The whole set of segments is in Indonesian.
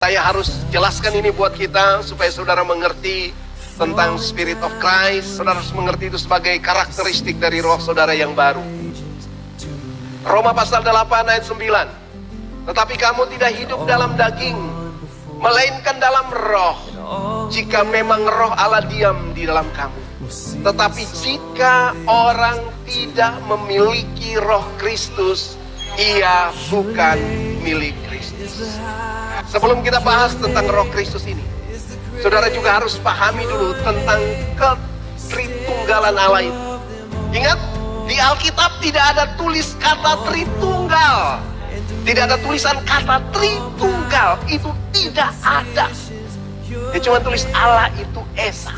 Saya harus jelaskan ini buat kita supaya saudara mengerti tentang Spirit of Christ. Saudara harus mengerti itu sebagai karakteristik dari roh saudara yang baru. Roma pasal 8 ayat 9. Tetapi kamu tidak hidup dalam daging, melainkan dalam roh. Jika memang roh Allah diam di dalam kamu. Tetapi jika orang tidak memiliki roh Kristus, ia bukan milik Kristus. Sebelum kita bahas tentang roh Kristus ini, saudara juga harus pahami dulu tentang ketritunggalan Allah itu. Ingat, di Alkitab tidak ada tulis kata Tritunggal. Tidak ada tulisan kata Tritunggal. Itu tidak ada. Dia cuma tulis Allah itu Esa.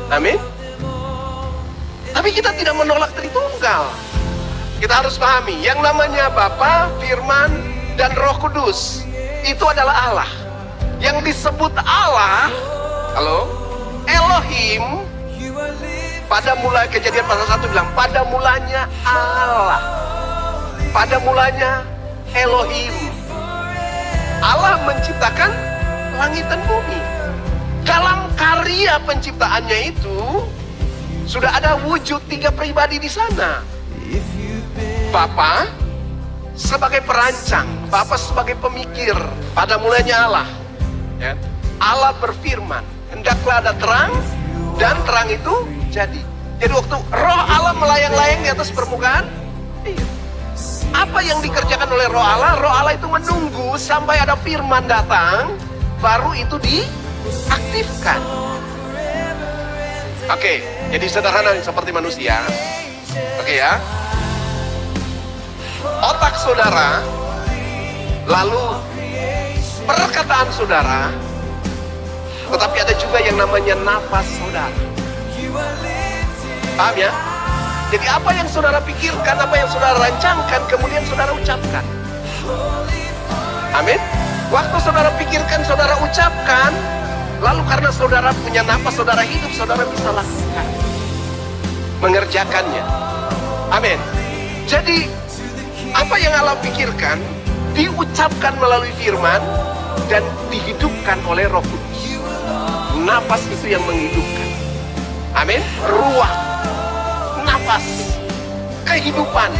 Amin. Tapi kita tidak menolak Tritunggal. Kita harus pahami, yang namanya Bapa, Firman, dan Roh Kudus itu adalah Allah. Yang disebut Allah, halo, Elohim, pada mulai Kejadian pasal 1 bilang, pada mulanya Allah. Pada mulanya Elohim. Allah menciptakan langit dan bumi. Dalam karya penciptaannya itu sudah ada wujud 3 pribadi di sana. Bapa sebagai perancang, Bapa sebagai pemikir. Pada mulanya Allah, ya. Allah berfirman, hendaklah ada terang, dan terang itu jadi. Jadi waktu roh Allah melayang-layang di atas permukaan, apa yang dikerjakan oleh roh Allah? Roh Allah itu menunggu sampai ada firman datang, baru itu diaktifkan. Oke, jadi sederhana seperti manusia. Oke ya. Otak saudara, lalu perkataan saudara, tetapi ada juga yang namanya nafas saudara. Paham ya? Jadi apa yang saudara pikirkan, apa yang saudara rancangkan, kemudian saudara ucapkan. Amin. Waktu saudara pikirkan, saudara ucapkan, lalu karena saudara punya nafas, saudara hidup, saudara bisa lakukan, mengerjakannya. Amin. Jadi apa yang Allah pikirkan diucapkan melalui firman dan dihidupkan oleh Roh Kudus. Nafas itu yang menghidupkan. Amin. Ruah, nafas, kehidupan.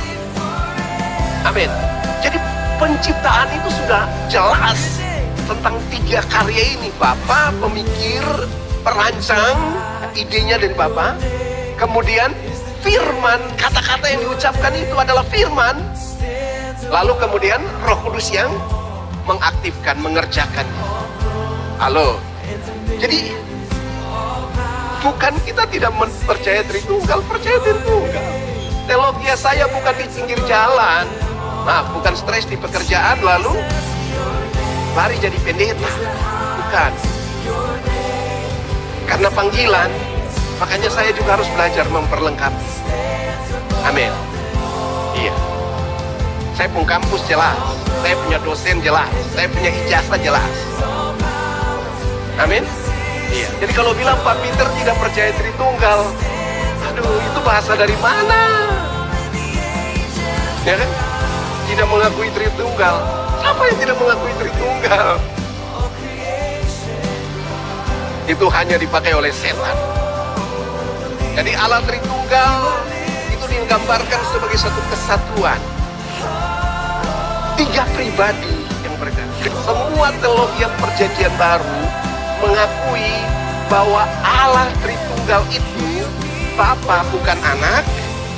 Amin. Jadi penciptaan itu sudah jelas tentang 3 karya ini. Bapa, pemikir, perancang, idenya dari Bapa. Kemudian firman, kata-kata yang diucapkan itu adalah firman. Lalu kemudian Roh Kudus yang mengaktifkan, mengerjakannya. Halo. Jadi bukan kita tidak percaya Tritunggal, percaya Tritunggal. Teologi saya bukan di pinggir jalan. Nah, bukan stres di pekerjaan lalu lari jadi pendeta. Bukan. Karena panggilan, makanya saya juga harus belajar memperlengkapi. Amin. Iya. Saya punya kampus jelas, saya punya dosen jelas, saya punya ijazah jelas. Amin. Iya. Jadi kalau bilang Pak Peter tidak percaya Tritunggal, aduh, itu bahasa dari mana? Ya kan? Tidak mengakui Tritunggal. Siapa yang tidak mengakui Tritunggal? Itu hanya dipakai oleh setan. Jadi Allah Tritunggal itu digambarkan sebagai satu kesatuan. 3 pribadi yang berbeda. Semua teologi perjanjian baru mengakui bahwa Allah Tritunggal itu Bapa bukan anak,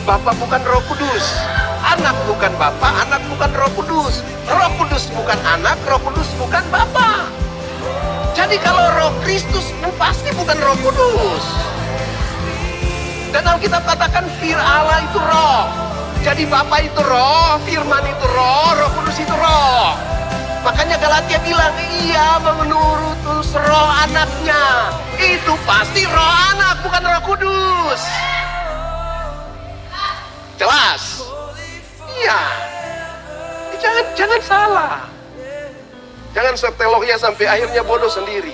Bapa bukan Roh Kudus, anak bukan Bapa, anak bukan Roh Kudus, Roh Kudus bukan anak, Roh Kudus bukan Bapa. Jadi kalau Roh Kristus pasti bukan Roh Kudus. Dan Alkitab katakan Allah itu roh. Jadi Bapa itu roh, firman itu roh, Roh Kudus itu roh. Makanya Galatia bilang, ia menurut roh anaknya. Itu pasti roh anak, bukan Roh Kudus. Jelas? Iya. Jangan salah. Jangan seteologinya sampai akhirnya bodoh sendiri.